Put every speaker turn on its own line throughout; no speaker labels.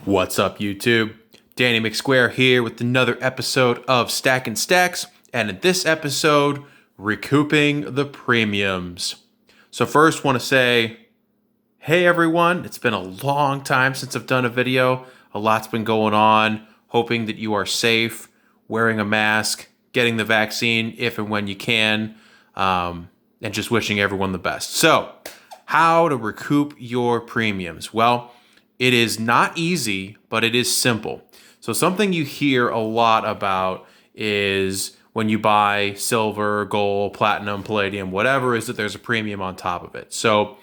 What's up, YouTube? Danny McSquare here with another episode of Stacking Stacks, and in this episode, Recouping the Premiums. So first, want to say, hey everyone, it's been a long time since I've done a video. A lot's been going on. Hoping that you are safe, wearing a mask, getting the vaccine if and when you can, and just wishing everyone the best. So, how to recoup your premiums? Well, it is not easy, but it is simple. So something you hear a lot about is when you buy silver, gold, platinum, palladium, whatever, is that there's a premium on top of it. So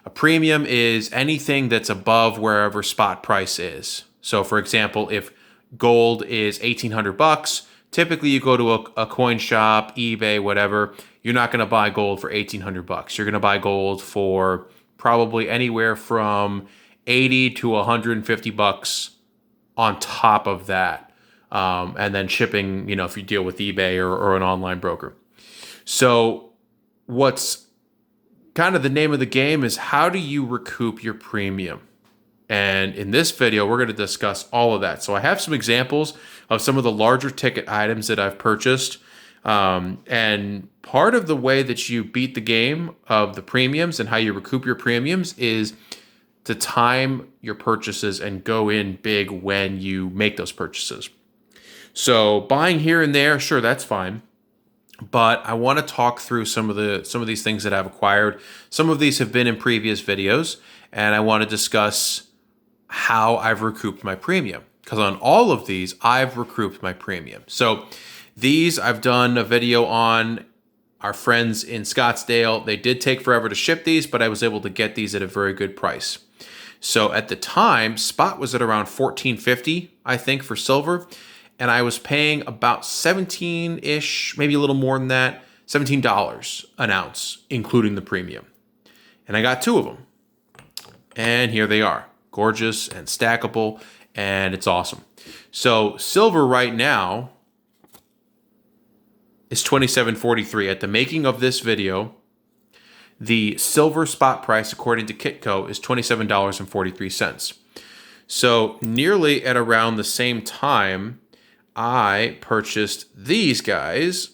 a premium is anything that's above wherever spot price is. So for example, if gold is $1,800, typically you go to a coin shop, eBay, whatever, you're not going to buy gold for $1,800. You're going to buy gold for probably anywhere from 80 to 150 bucks on top of that. And then shipping, if you deal with eBay or an online broker. So what's kind of the name of the game is how do you recoup your premium? And in this video, we're going to discuss all of that. So I have some examples of some of the larger ticket items that I've purchased. And part of the way that you beat the game of the premiums and how you recoup your premiums is to time your purchases and go in big when you make those purchases. So buying here and there, sure, that's fine. But I want to talk through some of these things that I've acquired. Some of these have been in previous videos, and I want to discuss how I've recouped my premium. Because on all of these, I've recouped my premium. So these I've done a video on. Our friends in Scottsdale, they did take forever to ship these, but I was able to get these at a very good price. So at the time, spot was at around $14.50, I think, for silver. And I was paying about 17-ish, maybe a little more than that, $17 an ounce, including the premium. And I got two of them. And here they are. Gorgeous and stackable, and it's awesome. So silver right now is $27.43. At the making of this video, the silver spot price, according to Kitco, is $27.43. So nearly at around the same time, I purchased these guys,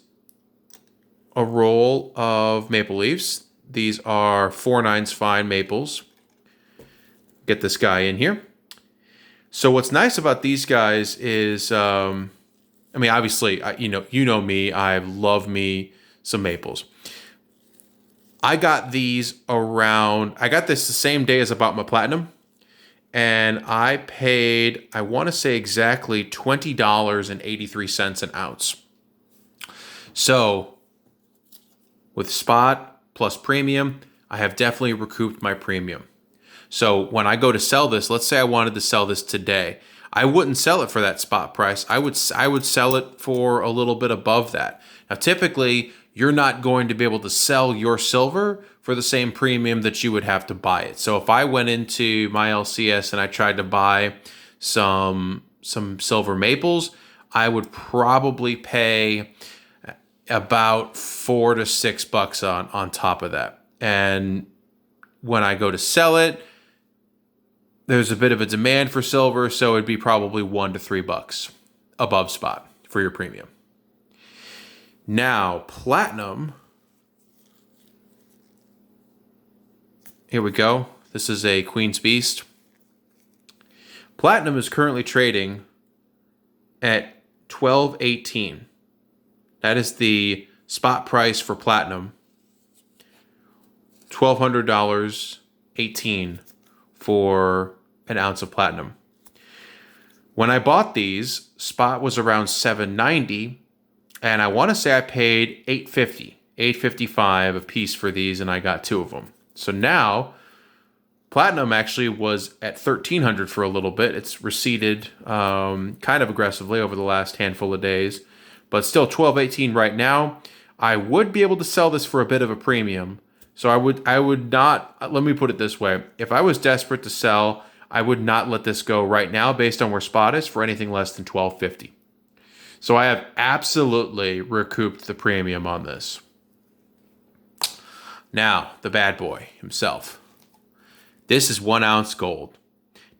a roll of maple leaves. These are 4/9 fine maples. Get this guy in here. So what's nice about these guys is, obviously, you know me. I love me some maples. I got this the same day as I bought my platinum, and I paid, I want to say exactly $20.83 an ounce. So with spot plus premium, I have definitely recouped my premium. So when I go to sell this, let's say I wanted to sell this today, I wouldn't sell it for that spot price. I would sell it for a little bit above that. Now, typically, you're not going to be able to sell your silver for the same premium that you would have to buy it. So if I went into my LCS and I tried to buy some silver maples, I would probably pay about $4 to $6 on top of that. And when I go to sell it, there's a bit of a demand for silver, so it'd be probably $1 to $3 above spot for your premium. Now, platinum, here we go. This is a Queen's Beast. Platinum is currently trading at $12.18. That is the spot price for platinum. $1,200.18 for an ounce of platinum. When I bought these, spot was around $7.90, and I want to say I paid $8.55 a piece for these, and I got two of them. So now, platinum actually was at $1,300 for a little bit. It's receded kind of aggressively over the last handful of days, but still $12.18 right now. I would be able to sell this for a bit of a premium. So I would not, let me put it this way. If I was desperate to sell, I would not let this go right now based on where spot is for anything less than $12.50. So I have absolutely recouped the premium on this. Now, the bad boy himself. This is 1 ounce gold.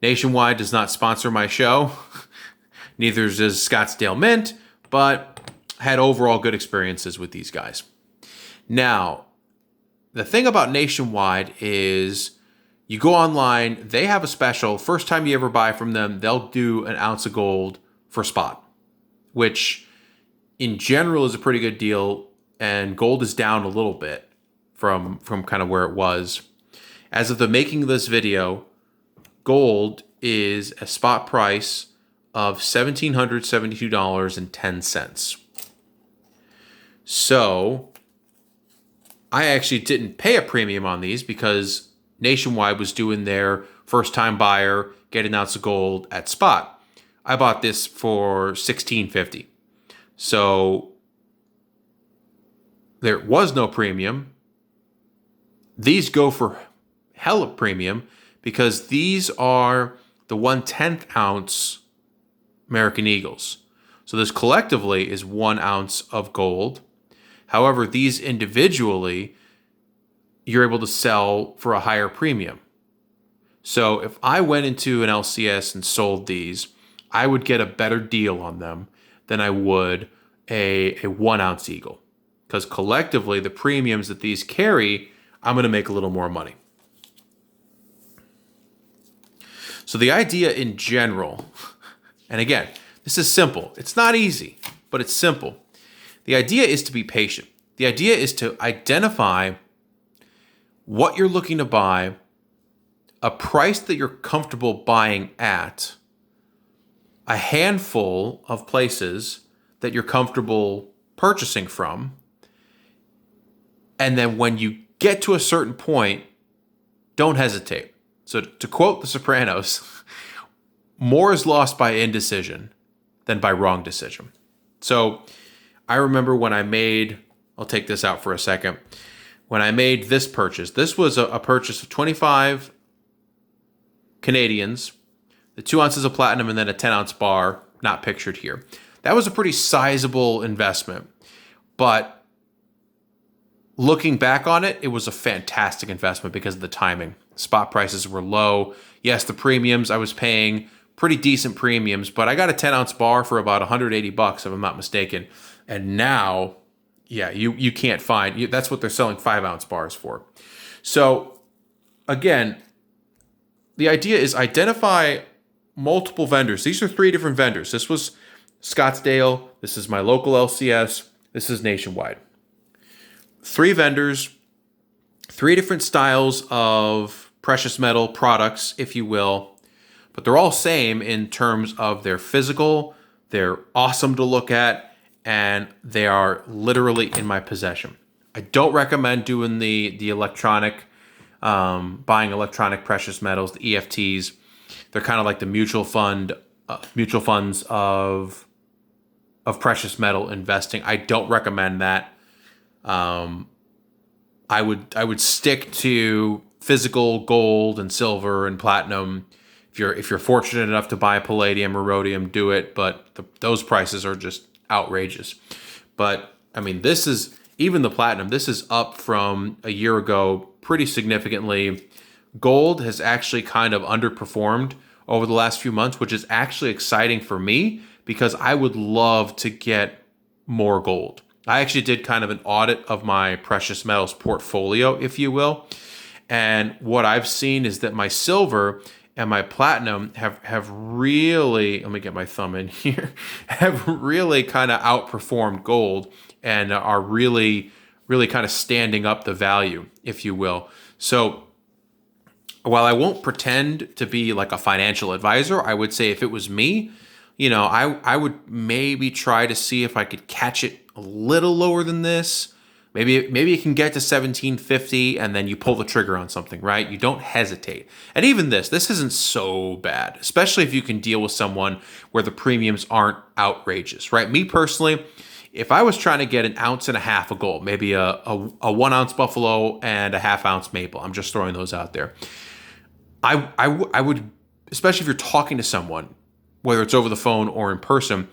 Nationwide does not sponsor my show. Neither does Scottsdale Mint, but had overall good experiences with these guys. Now, the thing about Nationwide is you go online, they have a special. First time you ever buy from them, they'll do an ounce of gold for spot, which in general is a pretty good deal. And gold is down a little bit from kind of where it was. As of the making of this video, gold is a spot price of $1,772.10. So I actually didn't pay a premium on these because Nationwide was doing their first time buyer, get an ounce of gold at spot. I bought this for $16.50. So there was no premium. These go for hella premium because these are the 1/10 ounce American Eagles. So this collectively is 1 ounce of gold. However, these individually, you're able to sell for a higher premium. So if I went into an LCS and sold these, I would get a better deal on them than I would a 1 ounce Eagle. Because collectively, the premiums that these carry, I'm going to make a little more money. So the idea in general, and again, this is simple. It's not easy, but it's simple. The idea is to be patient. The idea is to identify what you're looking to buy, a price that you're comfortable buying at, a handful of places that you're comfortable purchasing from, and then when you get to a certain point, don't hesitate. So to quote The Sopranos, more is lost by indecision than by wrong decision. So I remember when I made, I'll take this out for a second. When I made this purchase, this was a purchase of 25 Canadians, the 2 ounces of platinum, and then a 10 ounce bar, not pictured here. That was a pretty sizable investment. But looking back on it, it was a fantastic investment because of the timing. Spot prices were low. Yes, the premiums, I was paying pretty decent premiums, but I got a 10 ounce bar for about $180 if I'm not mistaken. And now, yeah, you can't find, that's what they're selling 5 ounce bars for. So again, the idea is identify multiple vendors. These are 3 different vendors. This was Scottsdale. This is my local LCS. This is Nationwide. 3 vendors, 3 different styles of precious metal products, if you will, but they're all same in terms of their physical. They're awesome to look at, and they are literally in my possession. I don't recommend doing the electronic, buying electronic precious metals, the EFTs. They're kind of like the mutual funds of precious metal investing. I don't recommend that. I would stick to physical gold and silver and platinum. If you're fortunate enough to buy palladium or rhodium, do it. But those prices are just outrageous. But I mean, this is even the platinum. This is up from a year ago pretty significantly. Gold has actually kind of underperformed over the last few months, which is actually exciting for me because I would love to get more gold. I actually did kind of an audit of my precious metals portfolio, if you will. And what I've seen is that my silver and my platinum have really, let me get my thumb in here, have really kind of outperformed gold and are really, really kind of standing up the value, if you will. So while I won't pretend to be like a financial advisor, I would say if it was me, I would maybe try to see if I could catch it a little lower than this. Maybe it can get to $17.50 and then you pull the trigger on something, right? You don't hesitate. And even this isn't so bad, especially if you can deal with someone where the premiums aren't outrageous, right? Me personally, if I was trying to get 1.5 ounces of gold, maybe a 1 ounce buffalo and a 1/2 ounce maple, I'm just throwing those out there. I would, especially if you're talking to someone, whether it's over the phone or in person,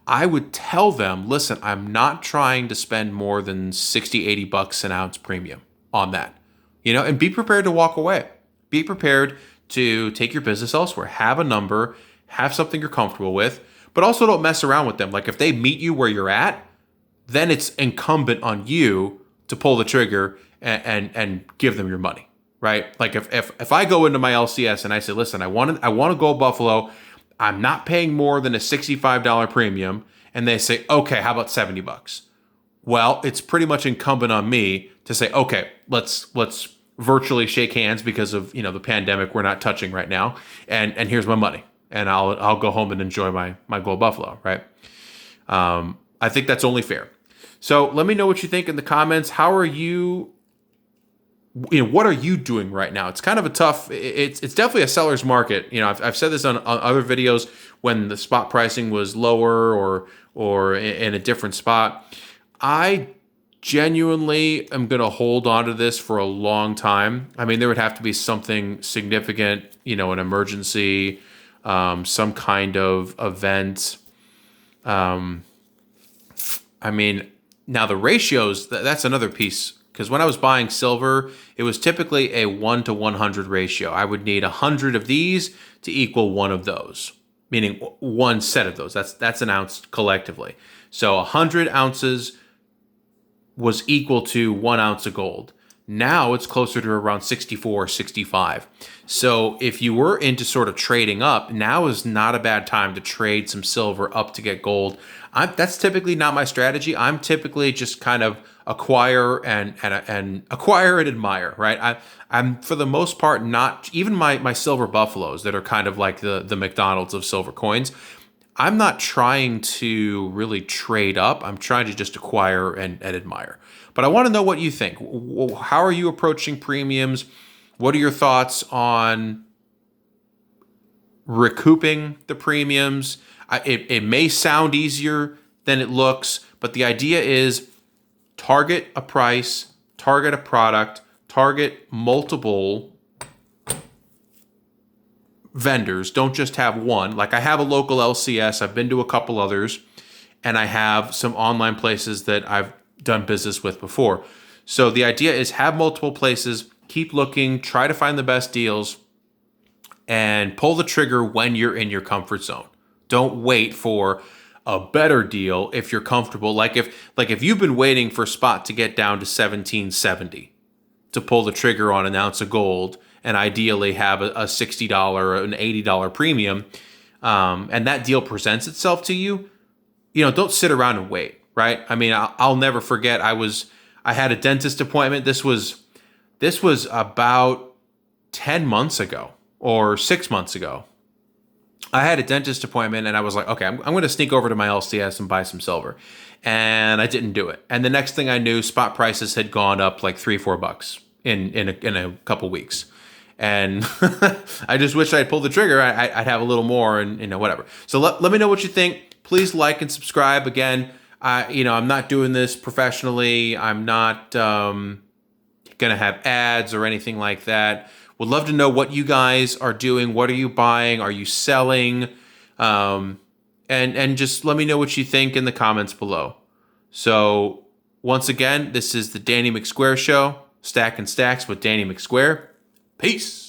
I would tell them, listen, I'm not trying to spend more than $60, $80 an ounce premium on that, and be prepared to walk away. Be prepared to take your business elsewhere. Have a number, have something you're comfortable with, but also don't mess around with them. Like if they meet you where you're at, then it's incumbent on you to pull the trigger and give them your money, right? Like if I go into my LCS and I say, listen, I want to go Buffalo, I'm not paying more than a $65 premium, and they say, okay, how about $70? Well, it's pretty much incumbent on me to say, okay, let's virtually shake hands because of the pandemic we're not touching right now, and here's my money, and I'll go home and enjoy my Gold Buffalo, right? I think that's only fair. So let me know what you think in the comments. How are you? What are you doing right now? It's kind of a tough. It's definitely a seller's market. I've said this on other videos when the spot pricing was lower or in a different spot. I genuinely am going to hold on to this for a long time. I mean, there would have to be something significant, an emergency, some kind of event. I mean, now the ratios, that's another piece. Because when I was buying silver, it was typically a 1 to 100 ratio. I would need 100 of these to equal one of those, meaning one set of those. That's an ounce collectively. So 100 ounces was equal to 1 ounce of gold. Now it's closer to around 64, 65. So if you were into sort of trading up, now is not a bad time to trade some silver up to get gold. That's typically not my strategy. I'm typically just kind of acquire and acquire and admire, right? I'm for the most part not, even my silver buffaloes that are kind of like the McDonald's of silver coins. I'm not trying to really trade up. I'm trying to just acquire and admire. But I want to know what you think. How are you approaching premiums? What are your thoughts on recouping the premiums? It may sound easier than it looks, but the idea is target a price, target a product, target multiple vendors. Don't just have one. Like I have a local LCS. I've been to a couple others, and I have some online places that I've done business with before. So the idea is have multiple places, keep looking, try to find the best deals, and pull the trigger when you're in your comfort zone. Don't wait for a better deal if you're comfortable. Like if you've been waiting for spot to get down to 1770 to pull the trigger on an ounce of gold and ideally have a $60 or an $80 premium, and that deal presents itself to you, don't sit around and wait, right? I mean, I'll never forget. I had a dentist appointment. This was about 10 months ago or 6 months ago. I had a dentist appointment and I was like, okay, I'm going to sneak over to my LCS and buy some silver. And I didn't do it. And the next thing I knew, spot prices had gone up like $3-4 in a couple weeks. And I just wish I'd pulled the trigger. I'd have a little more and whatever. So let me know what you think. Please like and subscribe. Again, I'm not doing this professionally. I'm not going to have ads or anything like that. Would love to know what you guys are doing. What are you buying? Are you selling? And just let me know what you think in the comments below. So once again, this is the Danny McSquare Show. Stack and Stacks with Danny McSquare. Peace.